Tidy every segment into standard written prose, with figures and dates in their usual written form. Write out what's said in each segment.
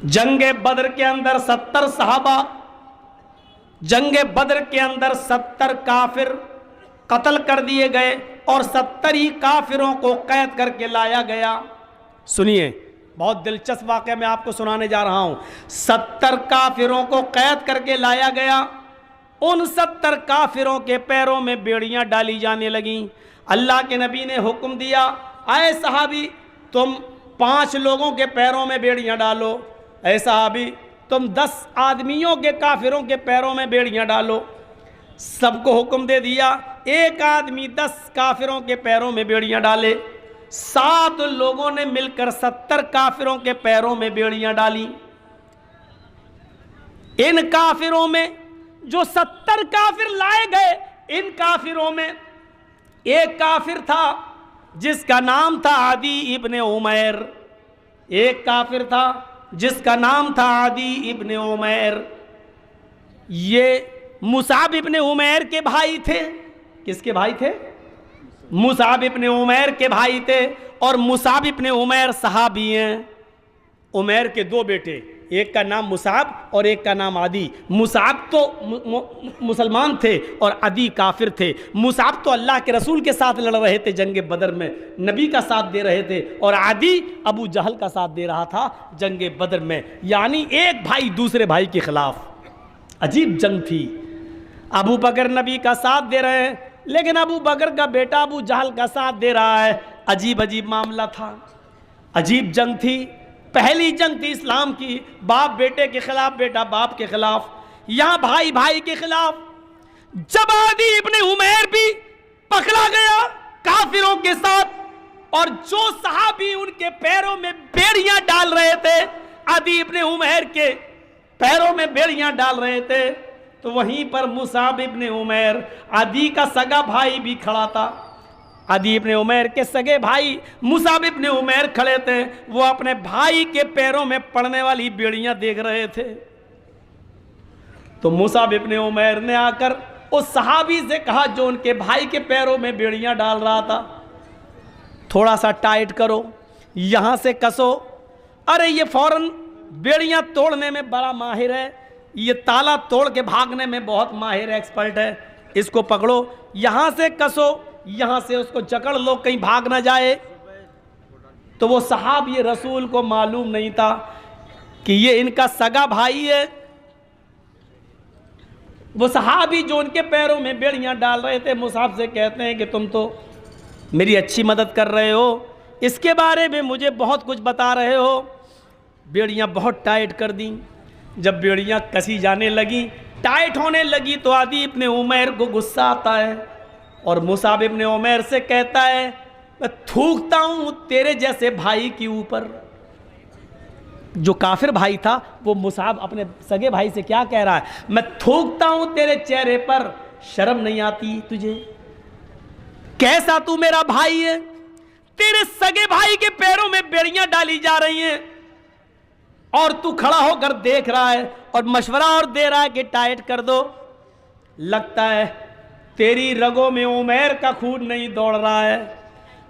جنگ بدر کے اندر 70 صحابہ، جنگ بدر کے اندر 70 کافر قتل کر دیے گئے اور 70 ہی کافروں کو قید کر کے لایا گیا۔ سنیے، بہت دلچسپ واقعہ میں آپ کو سنانے جا رہا ہوں۔ 70 کافروں کو قید کر کے لایا گیا، ان 70 کافروں کے پیروں میں بیڑیاں ڈالی جانے لگیں۔ اللہ کے نبی نے حکم دیا، اے صحابی تم 5 لوگوں کے پیروں میں بیڑیاں ڈالو، اے صحابی تم 10 آدمیوں کے کافروں کے پیروں میں بیڑیاں ڈالو۔ سب کو حکم دے دیا، ایک آدمی 10 کافروں کے پیروں میں بیڑیاں ڈالے۔ 7 لوگوں نے مل کر 70 کافروں کے پیروں میں بیڑیاں ڈالی۔ ان کافروں میں جو 70 کافر لائے گئے، ان کافروں میں ایک کافر تھا جس کا نام تھا عدی ابن عمیر، ایک کافر تھا جس کا نام تھا عدی ابن عمیر۔ یہ مصعب ابن عمیر کے بھائی تھے۔ کس کے بھائی تھے؟ مصعب ابن عمیر کے بھائی تھے، اور مصعب ابن عمیر صحابی ہیں۔ عمیر کے 2 بیٹے، ایک کا نام مصعب اور ایک کا نام عدی۔ مصعب تو مسلمان تھے اور عدی کافر تھے۔ مصعب تو اللہ کے رسول کے ساتھ لڑ رہے تھے جنگ بدر میں، نبی کا ساتھ دے رہے تھے، اور عدی ابو جہل کا ساتھ دے رہا تھا جنگ بدر میں، یعنی ایک بھائی دوسرے بھائی کے خلاف۔ عجیب جنگ تھی۔ ابو بکر نبی کا ساتھ دے رہے ہیں، لیکن ابو بکر کا بیٹا ابو جہل کا ساتھ دے رہا ہے۔ عجیب عجیب معاملہ تھا، عجیب جنگ تھی۔ پہلی جنگ تھی اسلام کی، باپ بیٹے کے خلاف، بیٹا باپ کے خلاف، یہاں بھائی بھائی کے خلاف۔ جب عدی ابن عمیر بھی پکڑا گیا کافروں کے ساتھ، اور جو صحابی ان کے پیروں میں بیڑیاں ڈال رہے تھے، عدی ابن عمیر کے پیروں میں بیڑیاں ڈال رہے تھے، تو وہیں پر مصعب ابن عمیر، عدی کا سگا بھائی بھی کھڑا تھا۔ عدی ابن عمیر کے سگے بھائی مصعب ابن عمیر کھڑے تھے، وہ اپنے بھائی کے پیروں میں پڑنے والی بیڑیاں دیکھ رہے تھے۔ تو مصعب ابن عمیر نے آ کر اس صحابی سے کہا جو ان کے بھائی کے پیروں میں بیڑیاں ڈال رہا تھا، تھوڑا سا ٹائٹ کرو، یہاں سے کسو۔ ارے یہ فوراً بیڑیاں توڑنے میں بڑا ماہر ہے، یہ تالا توڑ کے بھاگنے میں بہت ماہر ایکسپرٹ ہے، اس کو پکڑو، یہاں سے کسو، یہاں سے اس کو جکڑ لو، کہیں بھاگ نہ جائے۔ تو وہ صحابی رسول کو معلوم نہیں تھا کہ یہ ان کا سگا بھائی ہے۔ وہ صحابی جو ان کے پیروں میں بیڑیاں ڈال رہے تھے، مصعب سے کہتے ہیں کہ تم تو میری اچھی مدد کر رہے ہو، اس کے بارے میں مجھے بہت کچھ بتا رہے ہو۔ بیڑیاں بہت ٹائٹ کر دیں۔ جب بیڑیاں کسی جانے لگی، ٹائٹ ہونے لگی، تو عدی ابن عمیر کو غصہ آتا ہے اور مصعب ابن عمیر سے کہتا ہے میں تھوکتا ہوں تیرے جیسے بھائی کے اوپر۔ جو کافر بھائی تھا وہ مصعب اپنے سگے بھائی سے کیا کہہ رہا ہے؟ میں تھوکتا ہوں تیرے چہرے پر، شرم نہیں آتی تجھے؟ کیسا تو میرا بھائی ہے؟ تیرے سگے بھائی کے پیروں میں بیڑیاں ڈالی جا رہی ہیں اور تو کھڑا ہو کر دیکھ رہا ہے اور مشورہ اور دے رہا ہے کہ ٹائٹ کر دو۔ لگتا ہے تیری رگوں میں عمیر کا خون نہیں دوڑ رہا ہے۔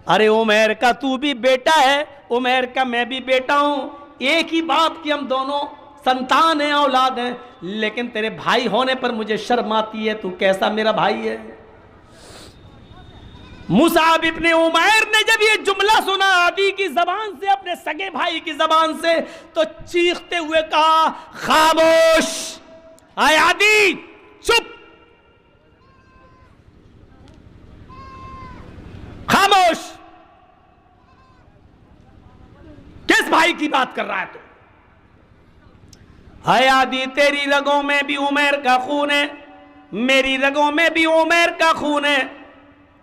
ارے عمیر کا تو بھی بیٹا ہے، عمیر کا میں بھی بیٹا ہوں، ایک ہی باپ کی ہم دونوں سنتان ہیں، اولاد ہیں، لیکن تیرے بھائی ہونے پر مجھے شرم آتی ہے، تو کیسا میرا بھائی ہے؟ مصعب ابن عمیر نے جب یہ جملہ سنا عدی کی زبان سے، اپنے سگے بھائی کی زبان سے، تو چیختے ہوئے کہا خاموش، اے عدی چپ، خاموش، کس بھائی کی بات کر رہا ہے تو؟ اے عدی تیری رگوں میں بھی عمیر کا خون ہے، میری رگوں میں بھی عمیر کا خون ہے،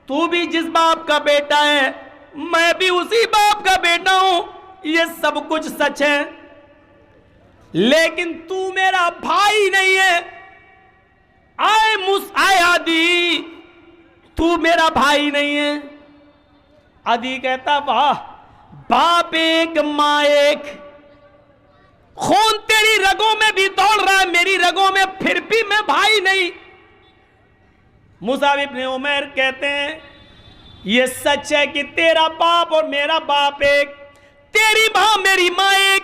تو بھی جس باپ کا بیٹا ہے میں بھی اسی باپ کا بیٹا ہوں، یہ سب کچھ سچ ہے، لیکن تو میرا بھائی نہیں ہے۔ اے عدی تو میرا بھائی نہیں ہے۔ عدی کہتا واہ، باپ ایک ماں ایک، خون تیری رگوں میں بھی دوڑ رہا ہے، میری رگوں میں، پھر بھی میں بھائی نہیں۔ مصعب ابن عمیر کہتے ہیں یہ سچ ہے کہ تیرا باپ اور میرا باپ ایک، تیری ماں میری ماں ایک،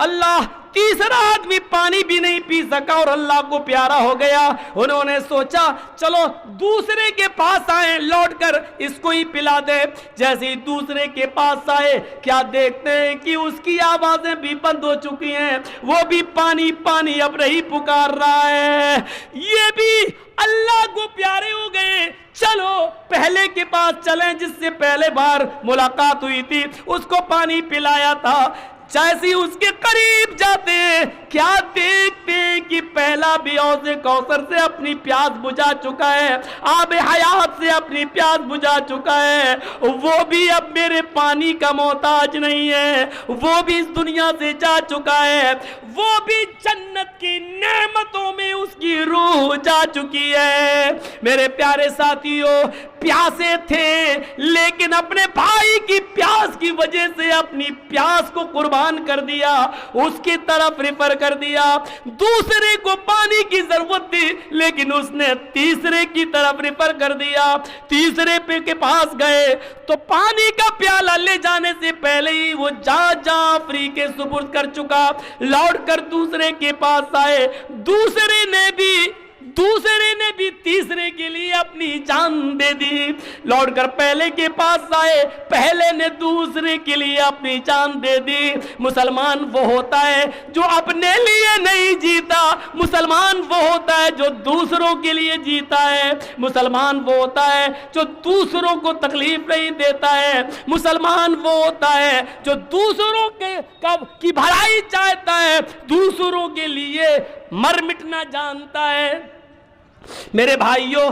اللہ تیسرا آدمی پانی بھی نہیں پی سکا اور اللہ کو پیارا ہو گیا. انہوں نے سوچا چلو دوسرے کے پاس آئیں, لوٹ کر اس کو ہی پلا دے. جیسے ہی دوسرے کے پاس آئے, کیا دیکھتے ہیں کہ اس کی آوازیں بھی بند ہو چکی ہیں, وہ بھی پانی پانی اب رہی پکار رہا ہے. یہ بھی اللہ کو پیارے ہو گئے. چلو پہلے کے پاس چلیں جس سے پہلے بار ملاقات ہوئی تھی, اس کو پانی پلایا تھا. جیسے ہی اس کے قریب جاتے ہیں, کیا دیکھتے ہیں کہ پہلا بھی حوض کوثر سے اپنی پیاس بجھا چکا ہے, آب حیات سے اپنی پیاس بجھا چکا ہے. وہ بھی اب میرے پانی کا محتاج نہیں ہے, وہ بھی اس دنیا سے جا چکا ہے. وہ بھی جنت کی نعمتوں میں اس کی روح جا چکی ہے. میرے پیارے ساتھیوں, پیاسے تھے لیکن اپنے بھائی کی پیاس کی وجہ سے اپنی پیاس کو قربان کر دیا, اس کی طرف ریفر کر دیا. دوسرے کو پانی کی ضرورت تھی لیکن اس نے تیسرے کی طرف ریفر کر دیا. تیسرے کے پاس گئے تو پانی کا پیالہ لے جانے سے پہلے ہی وہ جہاں فری کے سپرد کر چکا. لوٹ کر دوسرے کے پاس آئے, دوسرے نے بھی تیسرے کے لیے اپنی جان دے دی. لوٹ کر پہلے کے پاس آئے, پہلے نے دوسرے کے لیے اپنی جان دے دی. مسلمان وہ ہوتا ہے جو اپنے لیے نہیں جیتا, مسلمان وہ ہوتا ہے جو دوسروں کے لیے جیتا ہے. مسلمان وہ ہوتا ہے جو دوسروں کو تکلیف نہیں دیتا ہے. مسلمان وہ ہوتا ہے جو دوسروں کی بھلائی چاہتا ہے, دوسروں کے لیے مر مٹنا جانتا ہے. میرے بھائیوں,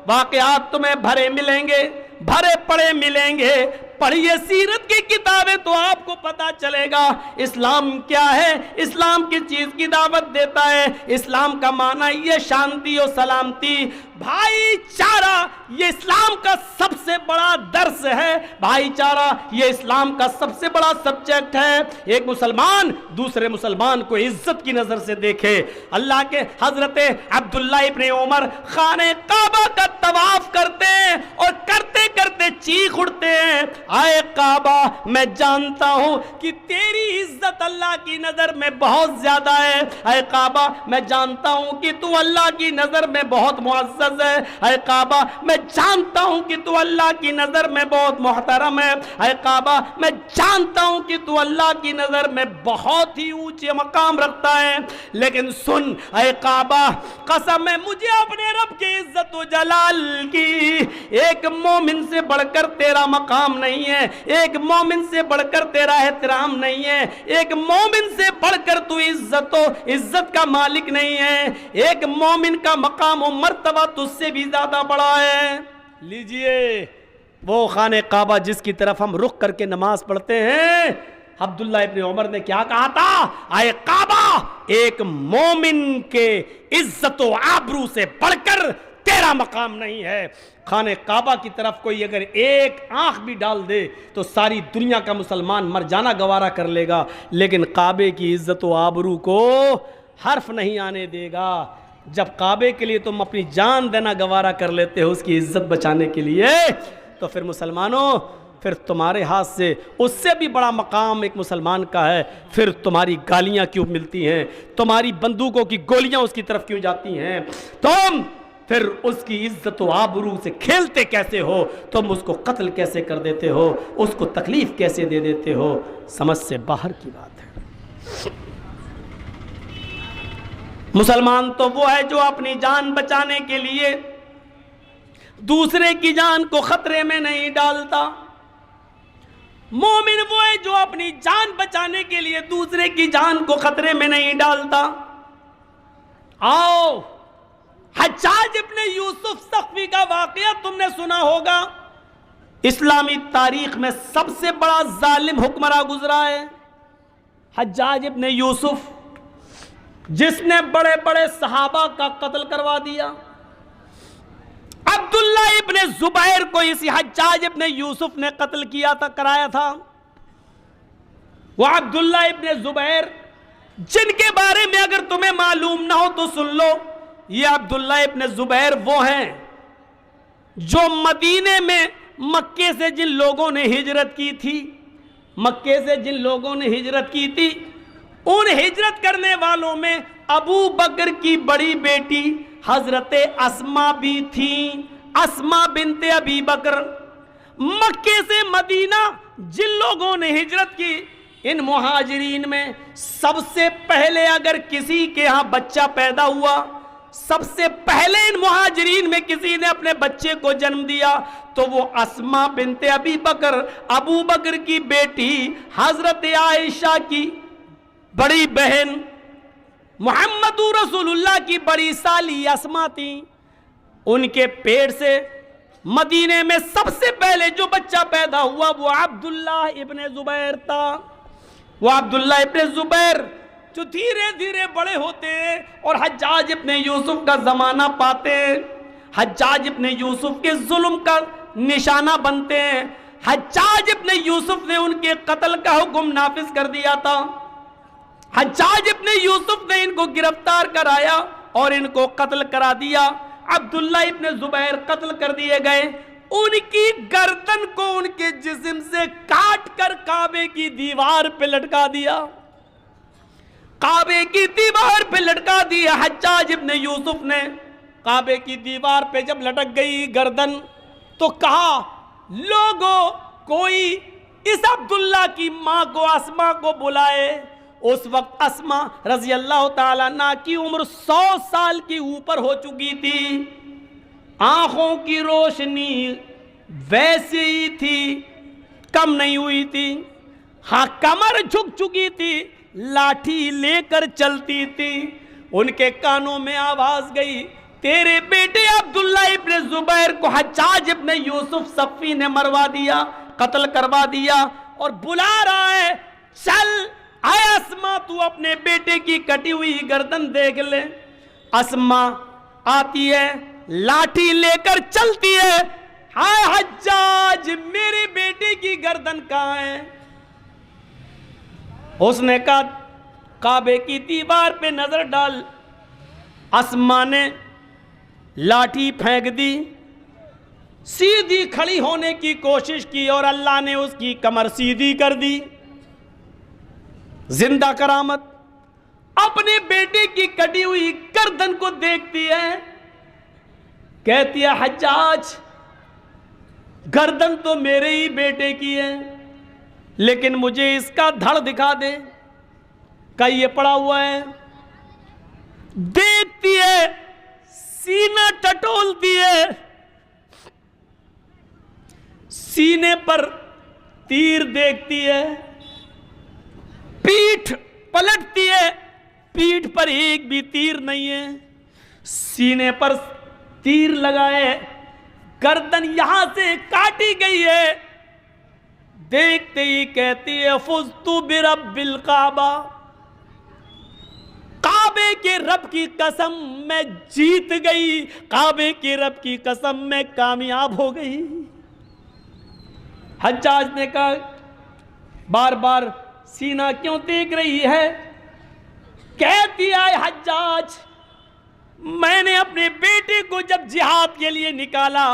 واقعات تمہیں بھرے ملیں گے, بھرے پڑے ملیں گے. پڑھیے سیرت کی کتابیں تو آپ کو پتا چلے گا اسلام کیا ہے, اسلام کس چیز کی دعوت دیتا ہے. اسلام کا معنی یہ شانتی اور سلامتی, بھائی چارہ, یہ اسلام کا سب سے بڑا درس ہے. بھائی چارہ یہ اسلام کا سب سے بڑا سبجیکٹ ہے. ایک مسلمان دوسرے مسلمان کو عزت کی نظر سے دیکھے. اللہ کے حضرت عبداللہ ابن عمر خانہ کعبہ کا طواف کرتے ہیں اور کرتے کرتے چیخ اٹھتے ہیں, آئے کعبہ میں جانتا ہوں کہ تیری عزت اللہ کی نظر میں بہت زیادہ ہے. اے کعبہ میں جانتا ہوں کہ تو اللہ کی نظر میں بہت معزز ہے. اے کعبہ میں جانتا ہوں کہ تو اللہ کی نظر میں بہت محترم ہے. اے کعبہ میں جانتا ہوں کہ تو اللہ کی نظر میں بہت ہی اونچے مقام رکھتا ہے. لیکن سن اے کعبہ, قسم ہے مجھے اپنے رب کی عزت و جلال کی, ایک مومن سے بڑھ کر تیرا مقام نہیں ہے, ایک مومن سے بڑھ کر تیرا احترام نہیں ہے, ایک مومن سے بڑھ کر تو عزت کا مالک نہیں ہے. ایک مومن کا مقام و مرتبہ تجھ سے بھی زیادہ بڑا ہے. لیجئے وہ خانہ کعبہ جس کی طرف ہم رخ کر کے نماز پڑھتے ہیں, عبداللہ ابن عمر نے کیا کہا تھا, اے کعبہ ایک مومن کے عزت و آبرو سے بڑھ کر تیرا مقام نہیں ہے. خانہ کعبہ کی طرف کوئی اگر ایک آنکھ بھی ڈال دے تو ساری دنیا کا مسلمان مر جانا گوارا کر لے گا, لیکن کعبے کی عزت و آبرو کو حرف نہیں آنے دے گا. جب کعبے کے لیے تم اپنی جان دینا گوارا کر لیتے ہو اس کی عزت بچانے کے لیے, تو پھر مسلمانوں, پھر تمہارے ہاتھ سے اس سے بھی بڑا مقام ایک مسلمان کا ہے. پھر تمہاری گالیاں کیوں ملتی ہیں, تمہاری بندوقوں کی گولیاں اس کی طرف کیوں جاتی ہیں, تم پھر اس کی عزت و آبرو سے کھیلتے کیسے ہو, تم اس کو قتل کیسے کر دیتے ہو, اس کو تکلیف کیسے دے دیتے ہو. سمجھ سے باہر کی بات ہے. مسلمان تو وہ ہے جو اپنی جان بچانے کے لیے دوسرے کی جان کو خطرے میں نہیں ڈالتا. مومن وہ ہے جو اپنی جان بچانے کے لیے دوسرے کی جان کو خطرے میں نہیں ڈالتا. آؤ, حجاج ابن یوسف ثقفی کا واقعہ تم نے سنا ہوگا. اسلامی تاریخ میں سب سے بڑا ظالم حکمراں گزرا ہے حجاج ابن یوسف, جس نے بڑے بڑے صحابہ کا قتل کروا دیا. عبداللہ ابن زبیر کو اسی حجاج ابن یوسف نے قتل کیا تھا, کرایا تھا. وہ عبداللہ ابن زبیر جن کے بارے میں اگر تمہیں معلوم نہ ہو تو سن لو. یہ عبداللہ ابن زبیر وہ ہیں جو مدینے میں مکے سے جن لوگوں نے ہجرت کی تھی, مکے سے جن لوگوں نے ہجرت کی تھی ان ہجرت کرنے والوں میں ابو بکر کی بڑی بیٹی حضرت اسما بھی تھیں، اسما بنت ابی بکر۔ مکے سے مدینہ جن لوگوں نے ہجرت کی، ان مہاجرین میں سب سے پہلے اگر کسی کے ہاں بچہ پیدا ہوا، سب سے پہلے ان مہاجرین میں کسی نے اپنے بچے کو جنم دیا تو وہ اسما بنت ابی بکر، ابو بکر کی بیٹی حضرت عائشہ کی بڑی بہن محمد رسول اللہ کی بڑی سالی اسما تھی۔ ان کے پیٹ سے مدینے میں سب سے پہلے جو بچہ پیدا ہوا وہ عبداللہ ابن زبیر تھا۔ وہ عبداللہ ابن زبیر جو دھیرے دھیرے بڑے ہوتے ہیں اور حجاج ابن یوسف کا زمانہ پاتے ہیں، حجاج ابن یوسف کے ظلم کا نشانہ بنتے ہیں۔ حجاج ابن یوسف نے ان کے قتل کا حکم نافذ کر دیا تھا۔ حجاج ابن یوسف نے ان کو گرفتار کرایا اور ان کو قتل کرا دیا۔ عبداللہ ابن زبیر قتل کر دیے گئے۔ ان کی گردن کو ان کے جسم سے کاٹ کر کعبے کی دیوار پہ لٹکا دیا، کعبے کی دیوار پہ لٹکا دیا حجاج ابن یوسف نے۔ کعبے کی دیوار پہ جب لٹک گئی گردن تو کہا، لوگوں کوئی اس عبداللہ کی ماں کو، اسما کو بلائے۔ اس وقت اسما رضی اللہ تعالیٰ عنہ کی عمر 100 سال کی اوپر ہو چکی تھی، آنکھوں کی روشنی ویسی ہی تھی، کم نہیں ہوئی تھی، ہاں کمر جھک چکی تھی، لاٹھی لے کر چلتی تھی۔ ان کے کانوں میں آواز گئی، تیرے بیٹے عبداللہ ابن زبیر کو حجاج ابن یوسف صفی نے مروا دیا، قتل کروا دیا اور بلا رہا ہے، چل اے اسما تو اپنے بیٹے کی کٹی ہوئی گردن دیکھ لے۔ اسما آتی ہے، لاٹھی لے کر چلتی ہے، ہائے حجاج میرے بیٹے کی گردن کہاں ہے؟ اس نے کہا کعبے کی دیوار پہ نظر ڈال۔ اسما نے لاٹھی پھینک دی، سیدھی کھڑی ہونے کی کوشش کی اور اللہ نے اس کی کمر سیدھی کر دی۔ زندہ کرامت اپنے بیٹے کی کٹی ہوئی گردن کو دیکھتی ہے، کہتی ہے حجاج گردن تو میرے ہی بیٹے کی ہے لیکن مجھے اس کا دھڑ دکھا دے، کہ یہ پڑا ہوا ہے۔ دیکھتی ہے، سینہ ٹٹولتی ہے، سینے پر تیر دیکھتی ہے، پیٹھ پلٹتی ہے، پیٹھ پر ایک بھی تیر نہیں ہے، سینے پر تیر لگائے، گردن یہاں سے کاٹی گئی ہے۔ دیکھتے ہی کہتی ہے فزت برب الکعبہ، کعبے کے رب کی قسم میں جیت گئی، کعبے کے رب کی قسم میں کامیاب ہو گئی۔ حجاج نے کہا بار بار سینہ کیوں دیکھ رہی ہے؟ کہتی ہے حجاج میں نے اپنے بیٹے کو جب جہاد کے لیے نکالا،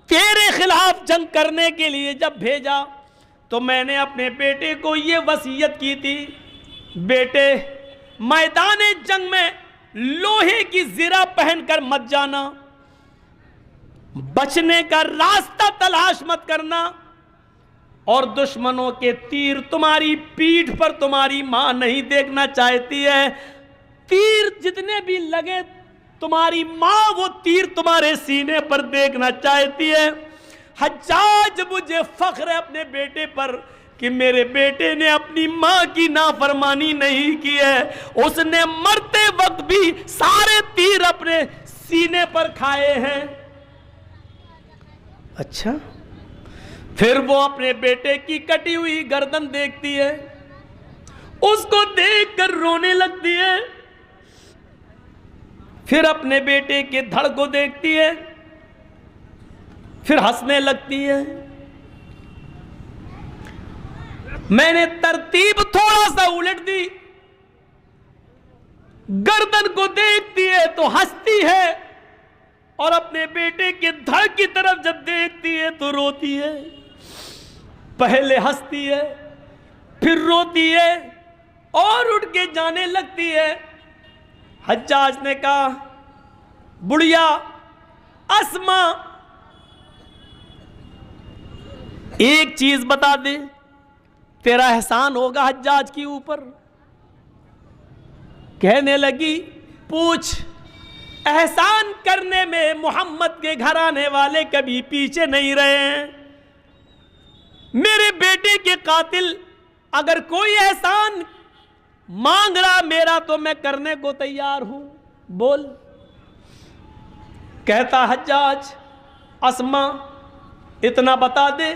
تیرے خلاف جنگ کرنے کے لیے جب بھیجا تو میں نے اپنے بیٹے کو یہ وصیت کی تھی، بیٹے میدان جنگ میں لوہے کی زرہ پہن کر مت جانا، بچنے کا راستہ تلاش مت کرنا، اور دشمنوں کے تیر تمہاری پیٹھ پر تمہاری ماں نہیں دیکھنا چاہتی ہے، تیر جتنے بھی لگے تمہاری ماں وہ تیر تمہارے سینے پر دیکھنا چاہتی ہے۔ حجاج مجھے فخر ہے اپنے بیٹے پر کہ میرے بیٹے نے اپنی ماں کی نافرمانی نہیں کی ہے، اس نے مرتے وقت بھی سارے تیر اپنے سینے پر کھائے ہیں۔ اچھا، پھر وہ اپنے بیٹے کی کٹی ہوئی گردن دیکھتی ہے، اس کو دیکھ کر رونے لگتی ہے، پھر اپنے بیٹے کے دھڑ کو دیکھتی ہے، پھر ہنسنے لگتی ہے۔ میں نے ترتیب تھوڑا سا الٹ دی، گردن کو دیکھتی ہے تو ہنستی ہے اور اپنے بیٹے کے دھڑ کی طرف جب دیکھتی ہے تو روتی ہے۔ پہلے ہنستی ہے، پھر روتی ہے اور اٹھ کے جانے لگتی ہے۔ حجاج نے کہا بڑھیا اسما ایک چیز بتا دے، تیرا احسان ہوگا حجاج کے اوپر۔ کہنے لگی پوچھ۔ احسان کرنے میں محمد کے گھر آنے والے کبھی پیچھے نہیں رہے ہیں۔ میرے بیٹے کے قاتل اگر کوئی احسان مانگ رہا میرا تو میں کرنے کو تیار ہوں، بول۔ کہتا حجاج اسما اتنا بتا دے،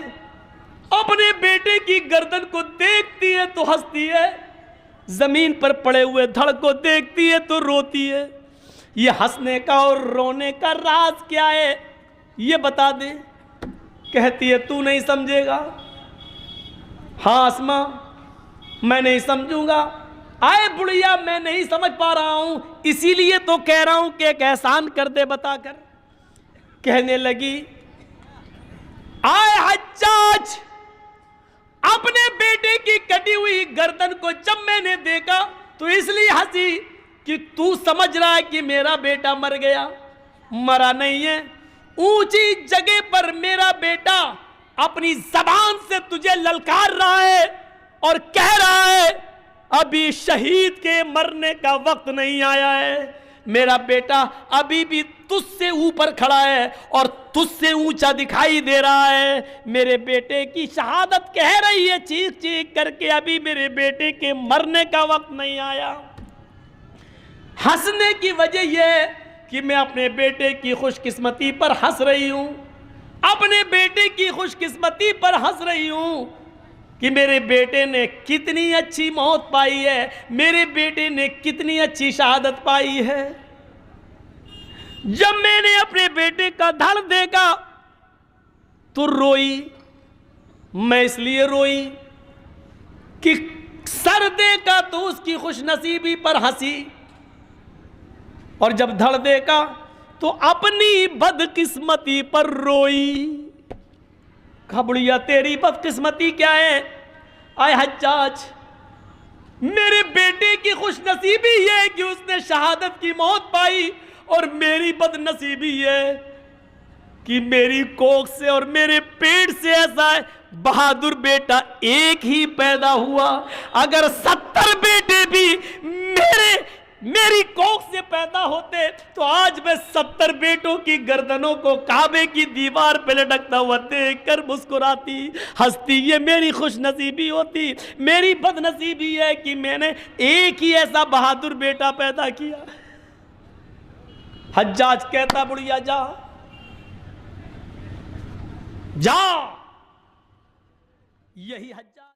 اپنے بیٹے کی گردن کو دیکھتی ہے تو ہنستی ہے، زمین پر پڑے ہوئے دھڑ کو دیکھتی ہے تو روتی ہے، یہ ہنسنے کا اور رونے کا راز کیا ہے یہ بتا دے۔ کہتی ہے تو نہیں سمجھے گا۔ ہاں اسما میں نہیں سمجھوں گا۔ آئے بڑھیا میں نہیں سمجھ پا رہا ہوں، اسی لیے تو کہہ رہا ہوں کہ ایک احسان کر دے بتا کر۔ کہنے لگی آئے حجاج، اپنے بیٹے کی کٹی ہوئی گردن کو جب میں نے دیکھا تو اس لیے ہنسی کہ تو سمجھ رہا ہے کہ میرا بیٹا مر گیا، مرا نہیں ہے۔ اونچی جگہ پر میرا بیٹا اپنی زبان سے تجھے للکار رہا ہے اور کہہ رہا ہے ابھی شہید کے مرنے کا وقت نہیں آیا ہے، میرا بیٹا ابھی بھی تجھ سے اوپر کھڑا ہے اور تجھ سے اونچا دکھائی دے رہا ہے، میرے بیٹے کی شہادت کہہ رہی ہے چیخ چیخ کر کے ابھی میرے بیٹے کے مرنے کا وقت نہیں آیا۔ ہنسنے کی وجہ یہ ہے کہ میں اپنے بیٹے کی خوش قسمتی پر ہنس رہی ہوں، اپنے بیٹے کی خوش قسمتی پر ہنس رہی ہوں کہ میرے بیٹے نے کتنی اچھی موت پائی ہے، میرے بیٹے نے کتنی اچھی شہادت پائی ہے۔ جب میں نے اپنے بیٹے کا دھڑ دیکھا تو روئی، میں اس لیے روئی کہ سر دیکھا تو اس کی خوش نصیبی پر ہنسی، اور جب دھڑ دیکھا تو اپنی بدقسمتی پر روئی۔ کہا بڑھیا تیری بدقسمتی کیا ہے؟ آئے حجاج میرے بیٹے کی خوش نصیبی یہ ہے کہ اس نے شہادت کی موت پائی، اور میری بد نصیبی یہ ہے کہ میری کوکھ سے اور میرے پیٹ سے ایسا ہے بہادر بیٹا ایک ہی پیدا ہوا، اگر 70 بیٹے بھی میری کوکھ سے پیدا ہوتے تو آج میں 70 بیٹوں کی گردنوں کو کعبے کی دیوار پہ لٹکتا ہوا دیکھ کر مسکراتی ہنستی، یہ میری خوش نصیبی ہوتی۔ میری بد نصیبی ہے کہ میں نے ایک ہی ایسا بہادر بیٹا پیدا کیا۔ حجاج کہتا بڑھیا جا جا، یہی حجاج